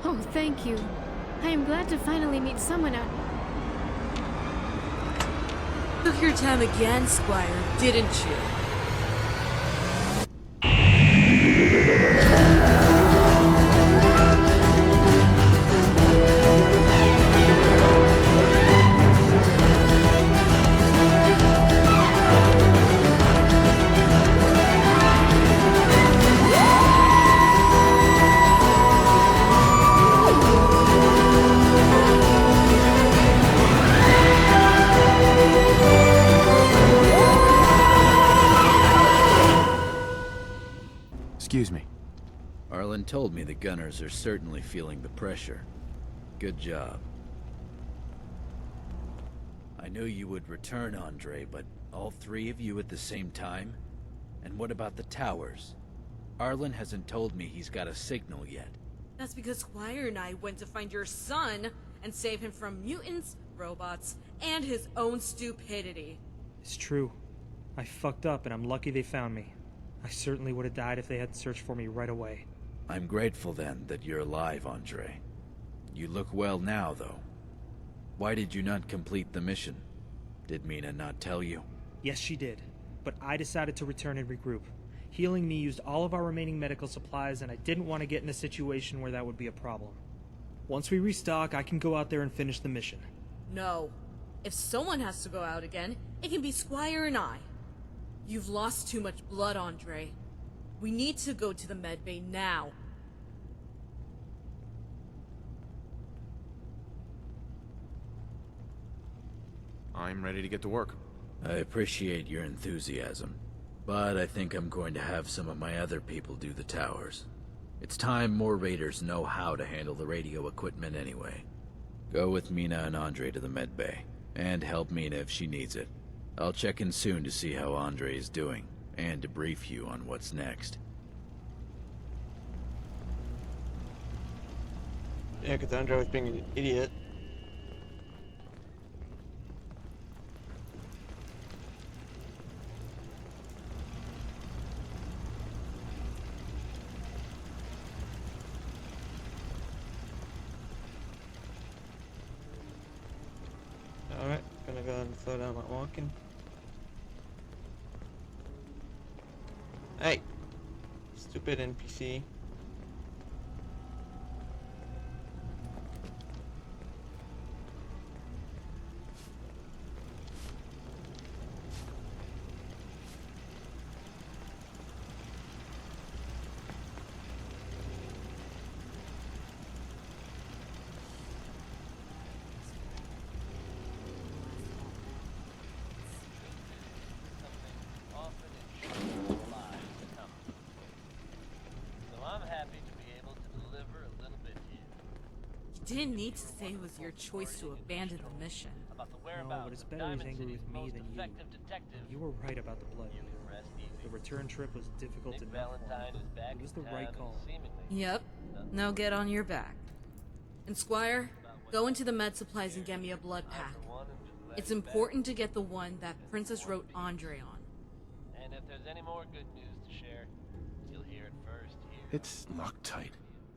Oh, thank you. I am glad to finally meet someone out. Took your time again, Squire, didn't you? Excuse me. Arlen told me the gunners are certainly feeling the pressure. Good job. I knew you would return, Andre, but all three of you at the same time? And what about the towers? Arlen hasn't told me he's got a signal yet. That's because Squire and I went to find your son and save him from mutants, robots, and his own stupidity. It's true. I fucked up and I'm lucky they found me. I certainly would have died if they hadn't searched for me right away. I'm grateful then that you're alive, Andre. You look well now, though. Why did you not complete the mission? Did Mina not tell you? Yes, she did. But I decided to return and regroup. Healing me used all of our remaining medical supplies, and I didn't want to get in a situation where that would be a problem. Once we restock, I can go out there and finish the mission. No. If someone has to go out again, it can be Squire and I. You've lost too much blood, Andre. We need to go to the medbay now. I'm ready to get to work. I appreciate your enthusiasm, but I think I'm going to have some of my other people do the towers. It's time more raiders know how to handle the radio equipment anyway. Go with Mina and Andre to the medbay, and help Mina if she needs it. I'll check in soon to see how Andre is doing, and to brief you on what's next. Yeah, because Andre was being an idiot. Alright, gonna go and slow down my walking. Hey! Stupid NPC. You didn't need to say it was your choice to abandon the mission. No, but it's better he's angry with me than you. You were right about the blood. The return trip was difficult enough. It was the right call. Yep. Now get on your back. And Squire, go into the med supplies and get me a blood pack. It's important to get the one that Princess wrote Andre on. And if there's any more good news to share, you'll hear it first here. It's locked tight.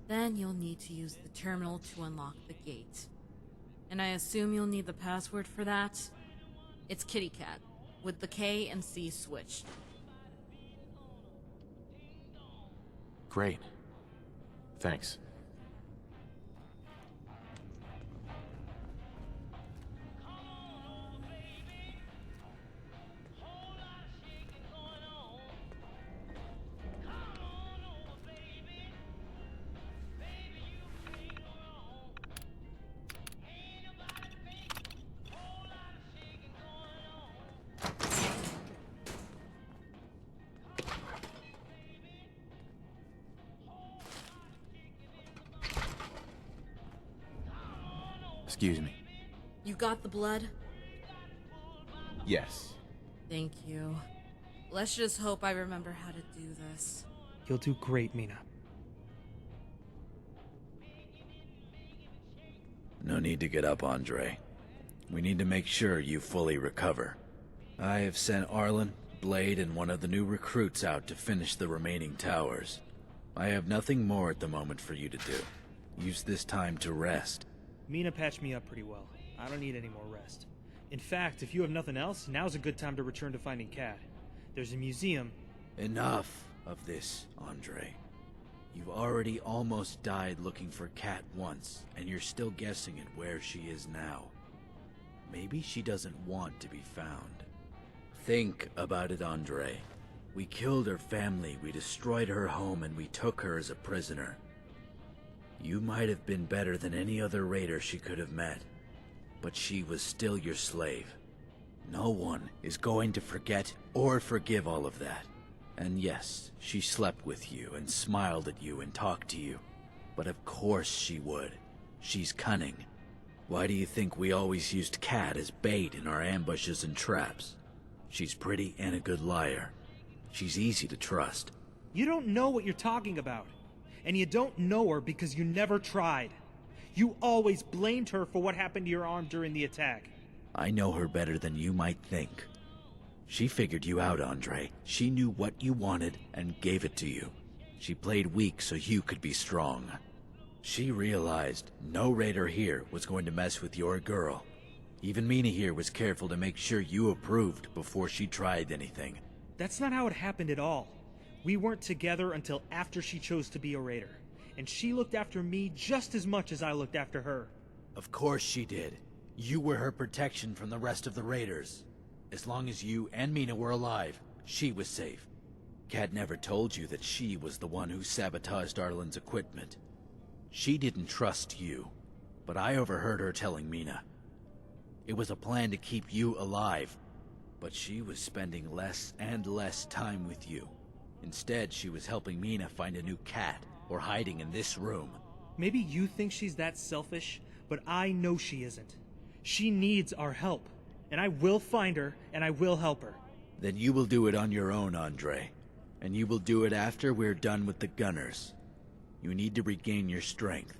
Then you'll need to use the terminal to unlock the gate. And I assume you'll need the password for that? It's Kitty Cat, with the K and C switched. Great. Thanks. Excuse me. You got the blood? Yes. Thank you. Let's just hope I remember how to do this. You'll do great, Mina. No need to get up, Andre. We need to make sure you fully recover. I have sent Arlen, Blade, and one of the new recruits out to finish the remaining towers. I have nothing more at the moment for you to do. Use this time to rest. Mina patched me up pretty well. I don't need any more rest. In fact, if you have nothing else, now's a good time to return to finding Kat. There's a museum. Enough of this, Andre. You've already almost died looking for Kat once, and you're still guessing at where she is now. Maybe she doesn't want to be found. Think about it, Andre. We killed her family, we destroyed her home, and we took her as a prisoner. You might have been better than any other raider she could have met, but she was still your slave. No one is going to forget or forgive all of that. And yes, she slept with you and smiled at you and talked to you. But of course she would. She's cunning. Why do you think we always used Kat as bait in our ambushes and traps? She's pretty and a good liar. She's easy to trust. You don't know what you're talking about. And you don't know her because you never tried. You always blamed her for what happened to your arm during the attack. I know her better than you might think. She figured you out, Andre. She knew what you wanted and gave it to you. She played weak so you could be strong. She realized no raider here was going to mess with your girl. Even Mina here was careful to make sure you approved before she tried anything. That's not how it happened at all. We weren't together until after she chose to be a raider. And she looked after me just as much as I looked after her. Of course she did. You were her protection from the rest of the raiders. As long as you and Mina were alive, she was safe. Kat never told you that she was the one who sabotaged Arlen's equipment. She didn't trust you, but I overheard her telling Mina. It was a plan to keep you alive, but she was spending less and less time with you. Instead, she was helping Mina find a new Kat, or hiding in this room. Maybe you think she's that selfish, but I know she isn't. She needs our help, and I will find her, and I will help her. Then you will do it on your own, Andre. And you will do it after we're done with the gunners. You need to regain your strength.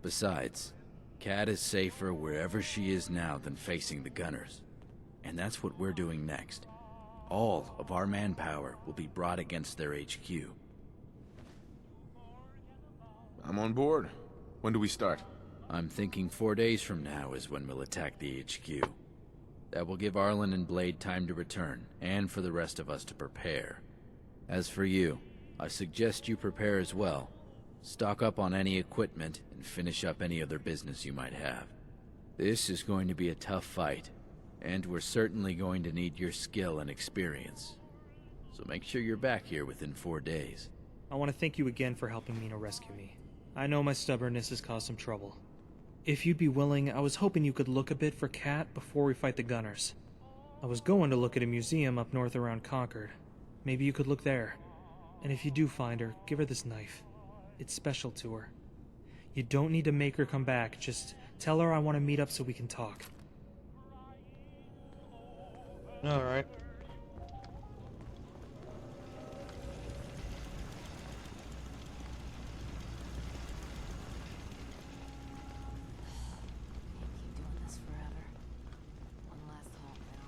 Besides, Kat is safer wherever she is now than facing the gunners. And that's what we're doing next. All of our manpower will be brought against their HQ. I'm on board. When do we start? I'm thinking 4 days from now is when we'll attack the HQ. That will give Arlen and Blade time to return, and for the rest of us to prepare. As for you, I suggest you prepare as well. Stock up on any equipment and finish up any other business you might have. This is going to be a tough fight, and we're certainly going to need your skill and experience. So make sure you're back here within 4 days. I want to thank you again for helping Mina rescue me. I know my stubbornness has caused some trouble. If you'd be willing, I was hoping you could look a bit for Kat before we fight the gunners. I was going to look at a museum up north around Concord. Maybe you could look there. And if you do find her, give her this knife. It's special to her. You don't need to make her come back, just tell her I want to meet up so we can talk. Alright. Keep doing this forever. One last halt now.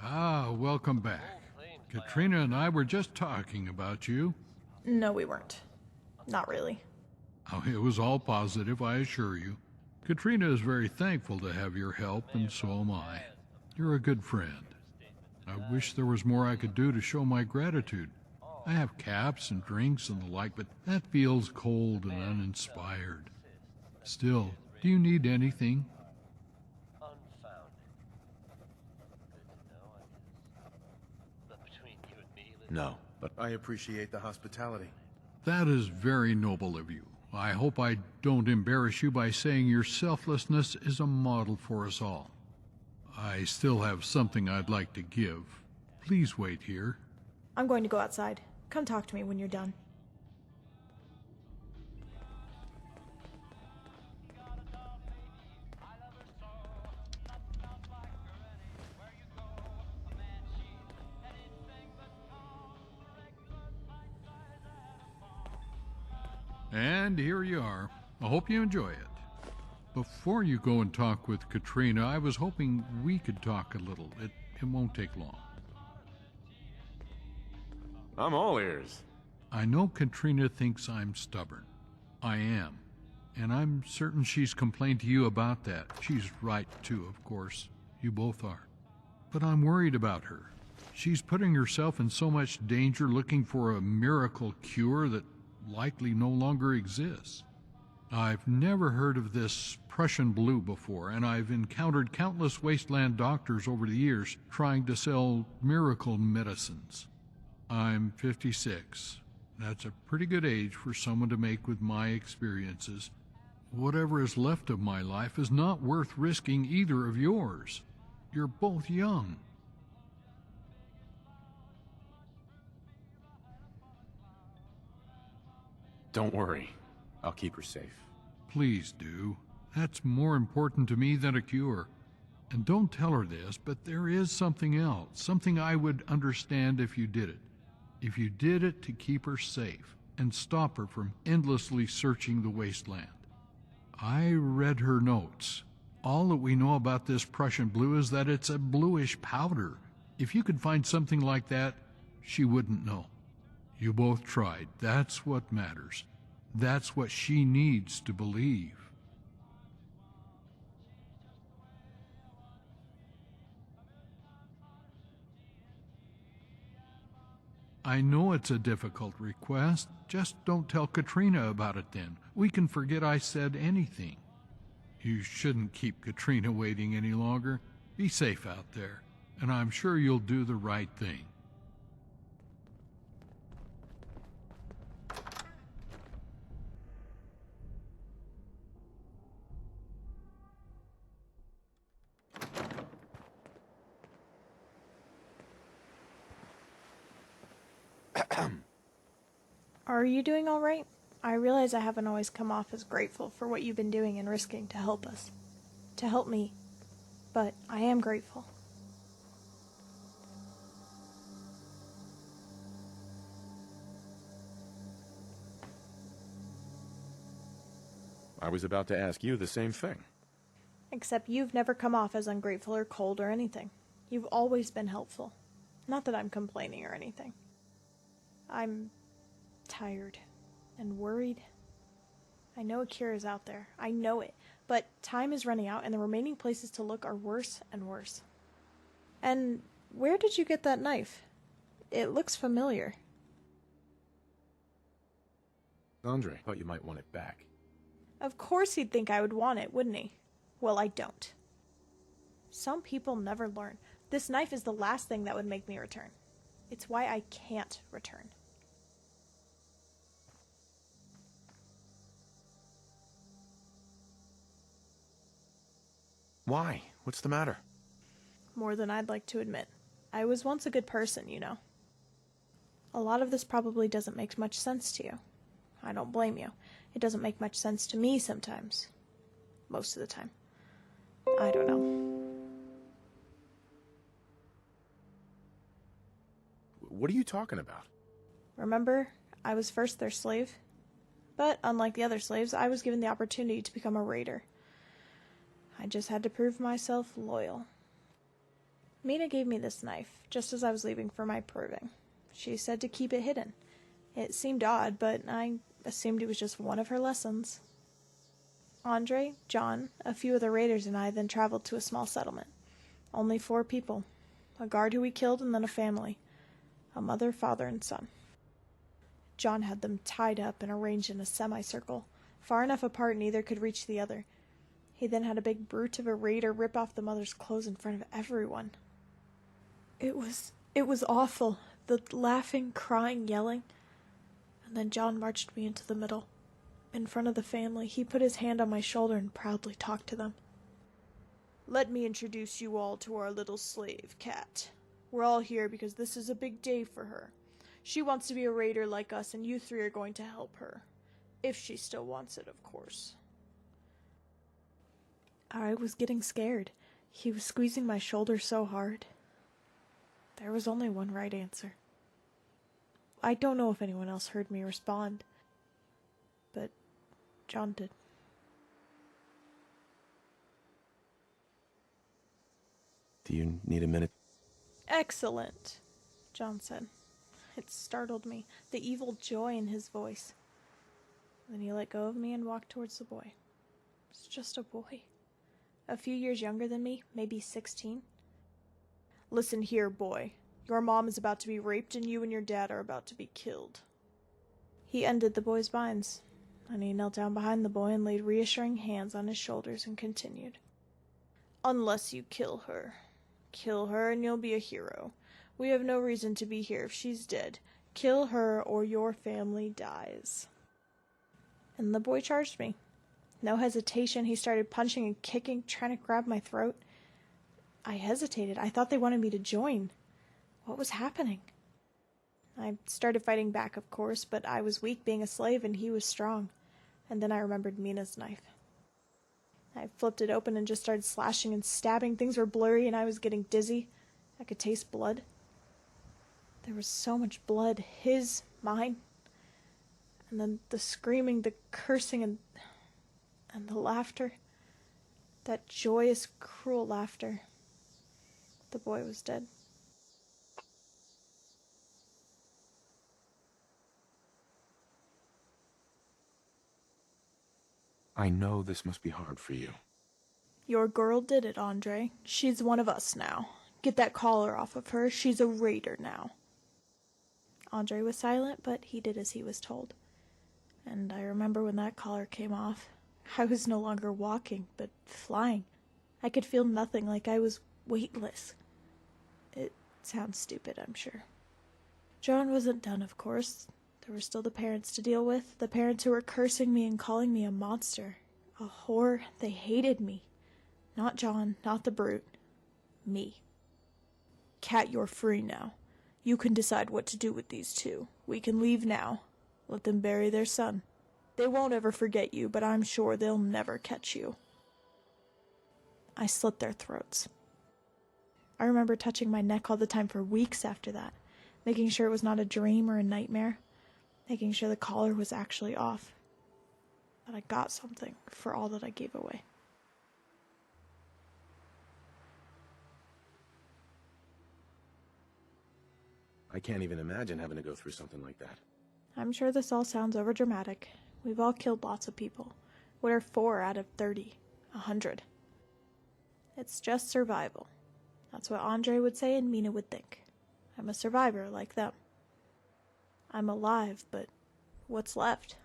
Ah, welcome back. Katrina and I were just talking about you. No, we weren't. Not really. Oh, it was all positive, I assure you. Katrina is very thankful to have your help, and so am I. You're a good friend. I wish there was more I could do to show my gratitude. I have caps and drinks and the like, but that feels cold and uninspired. Still, do you need anything? No, but I appreciate the hospitality. That is very noble of you. I hope I don't embarrass you by saying your selflessness is a model for us all. I still have something I'd like to give. Please wait here. I'm going to go outside. Come talk to me when you're done. And here you are. I hope you enjoy it. Before you go and talk with Katrina, I was hoping we could talk a little. It won't take long. I'm all ears. I know Katrina thinks I'm stubborn. I am. And I'm certain she's complained to you about that. She's right, too, of course. You both are. But I'm worried about her. She's putting herself in so much danger looking for a miracle cure that likely no longer exists. I've never heard of this Prussian blue before, and I've encountered countless wasteland doctors over the years trying to sell miracle medicines. I'm 56. That's a pretty good age for someone to make with my experiences. Whatever is left of my life is not worth risking either of yours. You're both young. Don't worry. I'll keep her safe. Please do. That's more important to me than a cure. And don't tell her this, but there is something else. Something I would understand if you did it. If you did it to keep her safe and stop her from endlessly searching the wasteland. I read her notes. All that we know about this Prussian blue is that it's a bluish powder. If you could find something like that, she wouldn't know. You both tried. That's what matters. That's what she needs to believe. I know it's a difficult request. Just don't tell Katrina about it then. We can forget I said anything. You shouldn't keep Katrina waiting any longer. Be safe out there, and I'm sure you'll do the right thing. Are you doing all right? I realize I haven't always come off as grateful for what you've been doing and risking to help us. To help me. But I am grateful. I was about to ask you the same thing. Except you've never come off as ungrateful or cold or anything. You've always been helpful. Not that I'm complaining or anything. I'm tired and worried. I know a cure is out there. I know it. But time is running out and the remaining places to look are worse and worse. And where did you get that knife? It looks familiar. Andre, thought you might want it back. Of course he'd think I would want it, wouldn't he? Well, I don't. Some people never learn. This knife is the last thing that would make me return. It's why I can't return. Why? What's the matter? More than I'd like to admit. I was once a good person, you know. A lot of this probably doesn't make much sense to you. I don't blame you. It doesn't make much sense to me sometimes. Most of the time. I don't know. What are you talking about? Remember, I was first their slave? But unlike the other slaves, I was given the opportunity to become a raider. I just had to prove myself loyal. Mina gave me this knife, just as I was leaving for my proving. She said to keep it hidden. It seemed odd, but I assumed it was just one of her lessons. Andre, John, a few of the raiders, and I then traveled to a small settlement. Only 4 people. A guard who we killed, and then a family. A mother, father, and son. John had them tied up and arranged in a semicircle, far enough apart neither could reach the other. He then had a big brute of a raider rip off the mother's clothes in front of everyone. It was awful. The laughing, crying, yelling. And then John marched me into the middle. In front of the family, he put his hand on my shoulder and proudly talked to them. "Let me introduce you all to our little slave, Kat. We're all here because this is a big day for her. She wants to be a raider like us, and you 3 are going to help her. If she still wants it, of course." I was getting scared. He was squeezing my shoulder so hard. There was only one right answer. I don't know if anyone else heard me respond, but John did. Do you need a minute? "Excellent," John said. It startled me, the evil joy in his voice. Then he let go of me and walked towards the boy. It's just a boy. A few years younger than me, maybe 16. "Listen here, boy. Your mom is about to be raped and you and your dad are about to be killed." He undid the boy's binds. Then he knelt down behind the boy and laid reassuring hands on his shoulders and continued. "Unless you kill her. Kill her and you'll be a hero. We have no reason to be here if she's dead. Kill her or your family dies." And the boy charged me. No hesitation, he started punching and kicking, trying to grab my throat. I hesitated. I thought they wanted me to join. What was happening? I started fighting back, of course, but I was weak being a slave and he was strong. And then I remembered Mina's knife. I flipped it open and just started slashing and stabbing. Things were blurry and I was getting dizzy. I could taste blood. There was so much blood. His, mine. And then the screaming, the cursing, and the laughter. That joyous, cruel laughter. The boy was dead. I know this must be hard for you. Your girl did it, Andre. She's one of us now. Get that collar off of her. She's a raider now. Andre was silent, but he did as he was told. And I remember when that collar came off. I was no longer walking, but flying. I could feel nothing, like I was weightless. It sounds stupid, I'm sure. John wasn't done, of course. There were still the parents to deal with, the parents who were cursing me and calling me a monster. A whore. They hated me. Not John, not the brute. Me. Kat, you're free now. You can decide what to do with these 2. We can leave now. Let them bury their son. They won't ever forget you, but I'm sure they'll never catch you. I slit their throats. I remember touching my neck all the time for weeks after that, making sure it was not a dream or a nightmare, making sure the collar was actually off, that I got something for all that I gave away. I can't even imagine having to go through something like that. I'm sure this all sounds overdramatic. We've all killed lots of people. What are 4 out of 30? 100. It's just survival. That's what Andre would say and Mina would think. I'm a survivor like them. I'm alive, but what's left?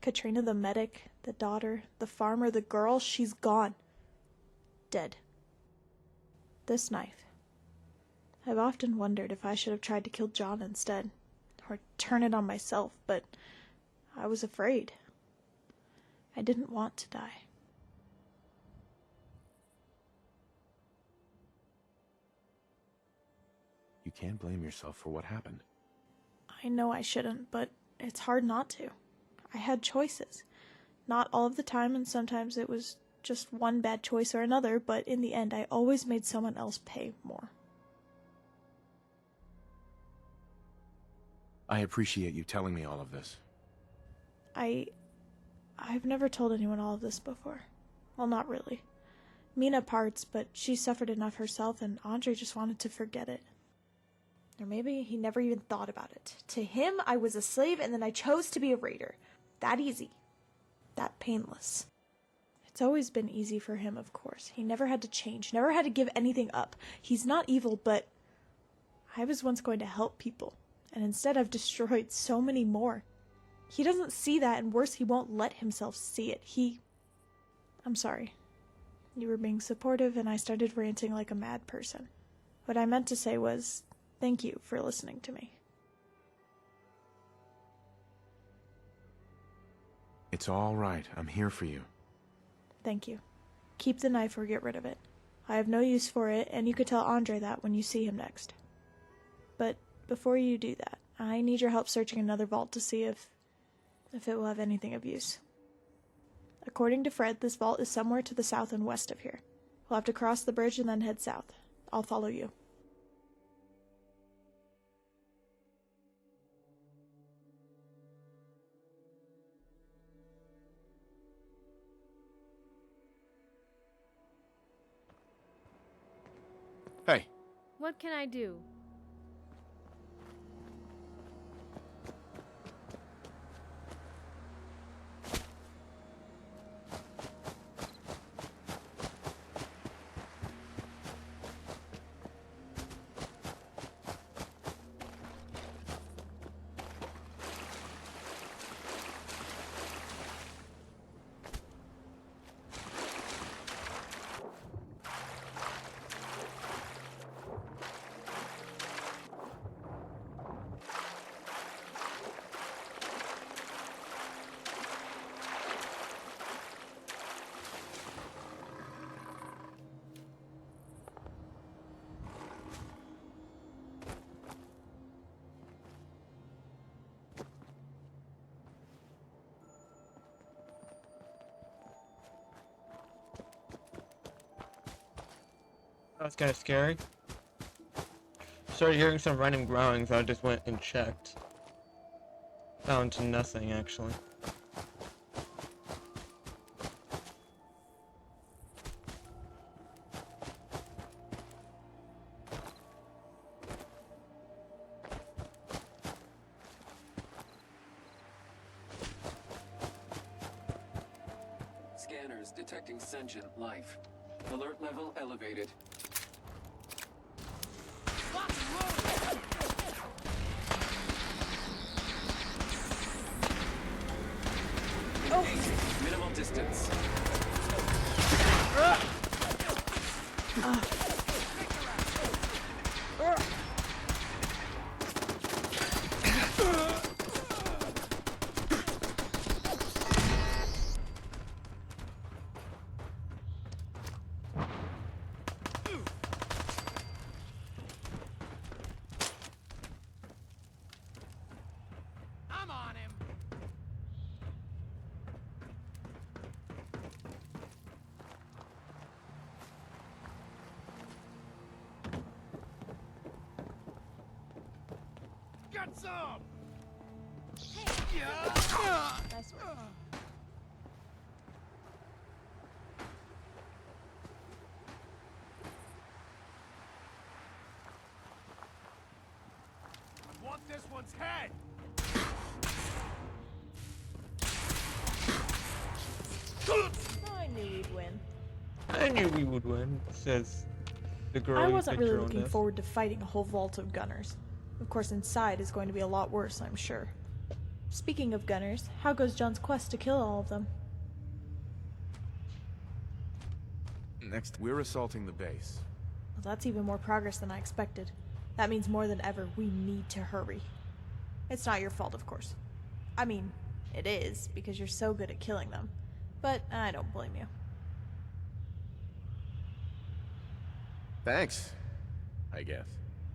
Katrina the medic, the daughter, the farmer, the girl, she's gone. Dead. This knife. I've often wondered if I should have tried to kill John instead, or turn it on myself, but I was afraid. I didn't want to die. You can't blame yourself for what happened. I know I shouldn't, but it's hard not to. I had choices. Not all of the time, and sometimes it was just one bad choice or another, but in the end I always made someone else pay more. I appreciate you telling me all of this. I've never told anyone all of this before. Well, not really. Mina parts, but she suffered enough herself and Andre just wanted to forget it. Or maybe he never even thought about it. To him, I was a slave and then I chose to be a raider. That easy. That painless. It's always been easy for him, of course. He never had to change, never had to give anything up. He's not evil, but I was once going to help people, and instead I've destroyed so many more. He doesn't see that, and worse, he won't let himself see it. I'm sorry. You were being supportive, and I started ranting like a mad person. What I meant to say was, thank you for listening to me. It's all right. I'm here for you. Thank you. Keep the knife or get rid of it. I have no use for it, and you could tell Andre that when you see him next. But before you do that, I need your help searching another vault to see if it will have anything of use. According to Fred, this vault is somewhere to the south and west of here. We'll have to cross the bridge and then head south. I'll follow you. Hey. What can I do? That was kind of scary. Started hearing some random growling, so I just went and checked. Found nothing, actually. Scanners detecting sentient life. Alert level elevated. Minimal distance. I'm on him. Got some. Nice work. I want this one's head. I knew we'd win. I knew we would win, says the girl. I you wasn't picture really on looking this. forward to fighting a whole vault of gunners. Of course, inside is going to be a lot worse, I'm sure. Speaking of gunners, how goes John's quest to kill all of them? Next, we're assaulting the base. Well, that's even more progress than I expected. That means more than ever, we need to hurry. It's not your fault, of course. I mean, it is, because you're so good at killing them. But I don't blame you. Thanks, I guess.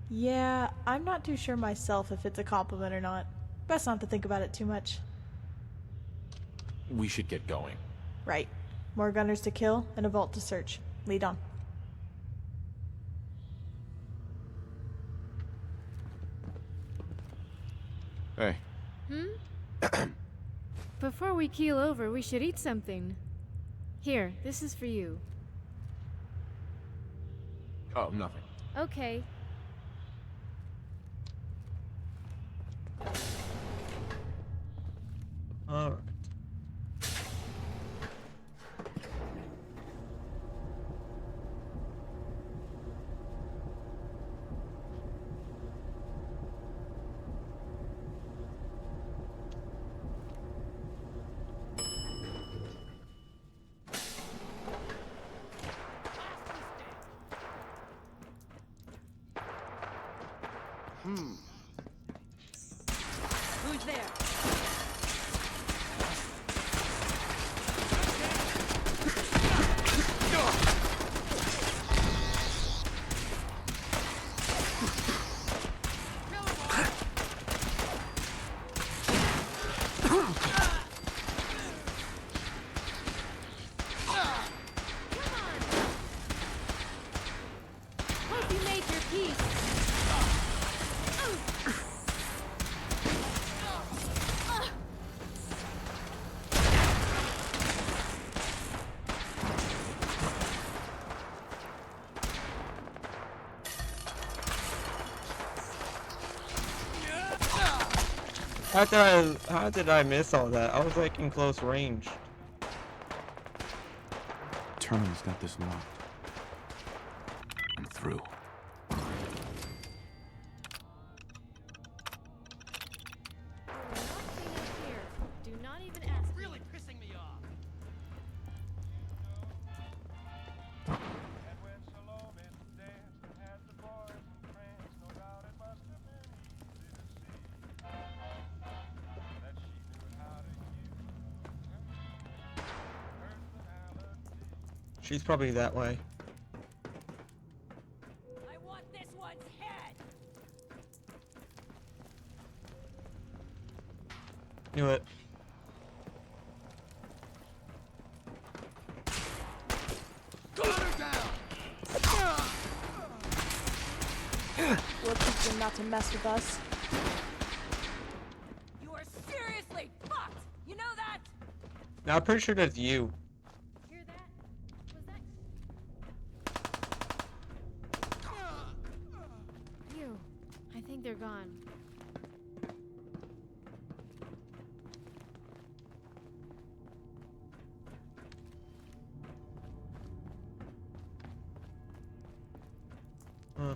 Yeah, I'm not too sure myself if it's a compliment or not. Best not to think about it too much. We should get going. Right. More gunners to kill and a vault to search. Lead on. Hey. Before we keel over, we should eat something. Here, this is for you. Oh, nothing. Okay. Alright. Who's there? Hope you made your peace. How did I miss all that? I was like in close range. Terminal's got this locked. I'm through. Nothing up here. Do not even ask. Really pissing me off. She's probably that way. I want this one's head. Knew it. We'll teach them not to mess with us. You are seriously fucked. You know that? Now I'm pretty sure that's you. Hear that? Was that? Phew. I think they're gone. Huh.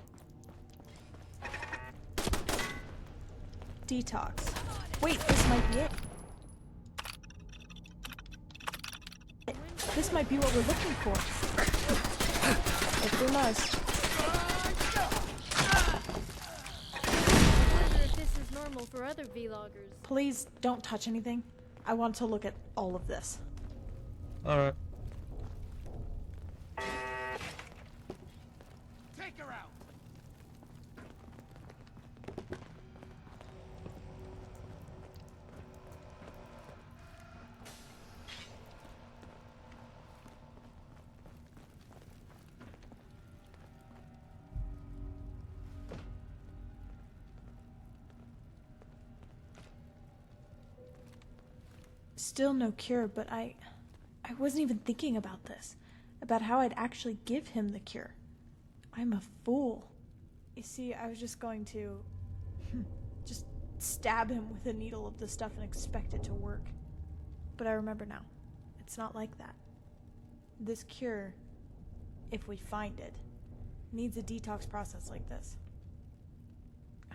Detox. Wait, this might be it. This might be what we're looking for. If we must. I wonder if this is normal for other vloggers. Please don't touch anything. I want to look at all of this. Alright. Take her out. Still no cure, but I wasn't even thinking about this. About how I'd actually give him the cure. I'm a fool. You see, I was just going to just stab him with a needle of the stuff and expect it to work. But I remember now. It's not like that. This cure, if we find it, needs a detox process like this.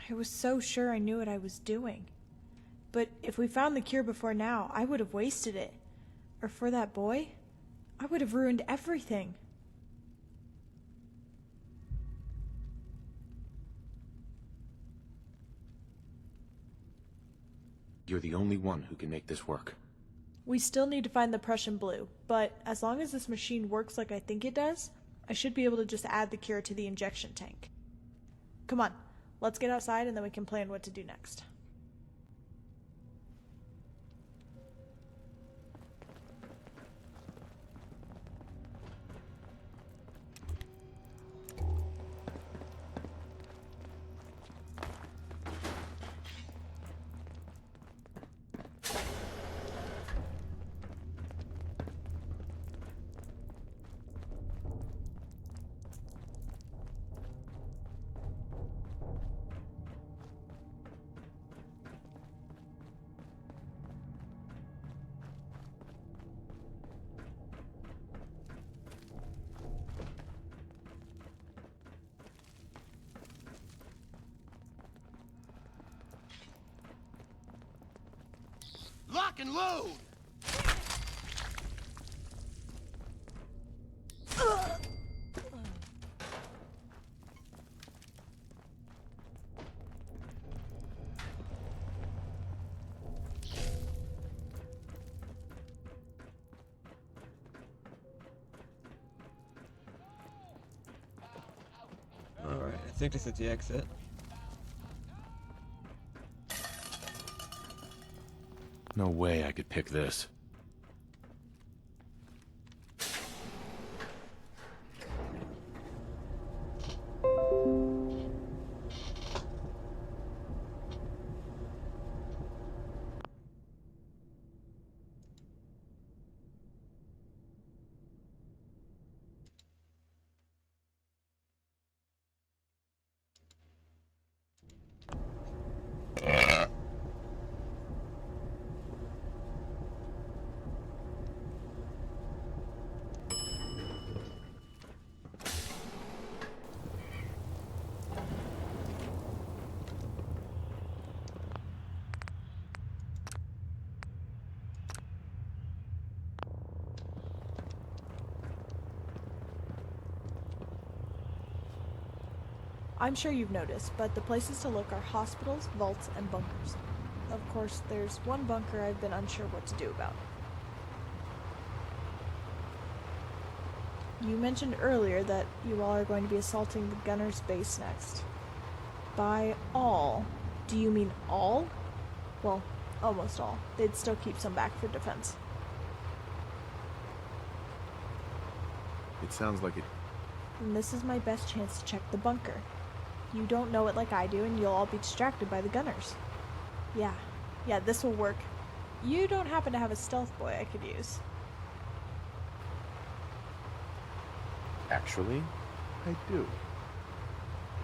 I was so sure I knew what I was doing. But if we found the cure before now, I would have wasted it. Or for that boy, I would have ruined everything. You're the only one who can make this work. We still need to find the Prussian blue, but as long as this machine works like I think it does, I should be able to just add the cure to the injection tank. Come on, let's get outside and then we can plan what to do next. lock and load! Alright, I think this is the exit. No way I could pick this. I'm sure you've noticed, but the places to look are hospitals, vaults, and bunkers. Of course, there's one bunker I've been unsure what to do about. You mentioned earlier that you all are going to be assaulting the gunner's base next. By all, do you mean all? Well, almost all. They'd still keep some back for defense. It sounds like it. And this is my best chance to check the bunker. You don't know it like I do, and you'll all be distracted by the gunners. Yeah, this will work. You don't happen to have a stealth boy I could use. Actually, I do.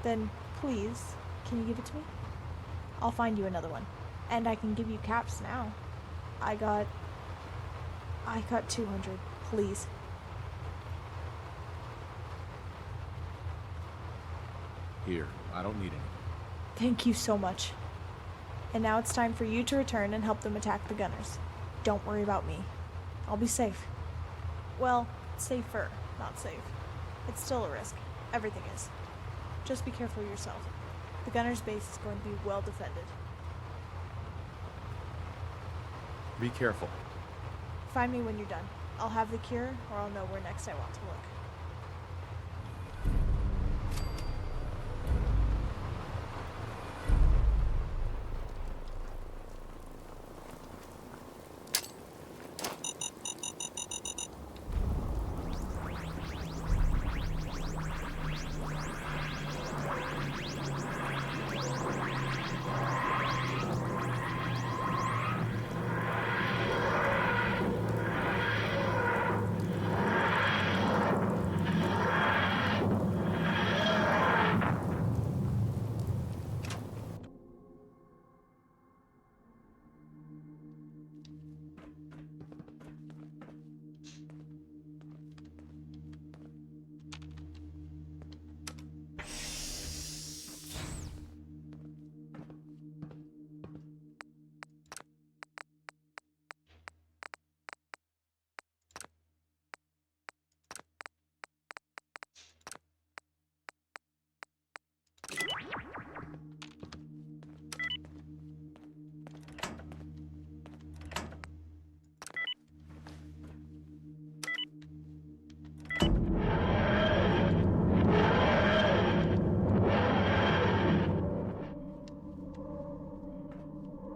Then, please, can you give it to me? I'll find you another one. And I can give you caps now. I got 200, please. Here, I don't need any. Thank you so much. And now it's time for you to return and help them attack the gunners. Don't worry about me. I'll be safe. Well, safer, not safe. It's still a risk. Everything is. Just be careful yourself. The gunner's base is going to be well defended. Be careful. Find me when you're done. I'll have the cure, or I'll know where next I want to look.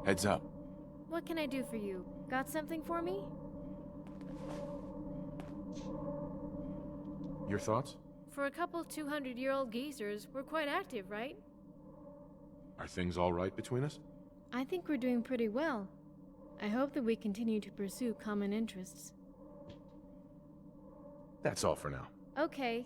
Heads up. What can I do for you? Got something for me? Your thoughts? For a couple 200-year-old geezers, we're quite active, right? Are things all right between us? I think we're doing pretty well. I hope that we continue to pursue common interests. That's all for now. Okay,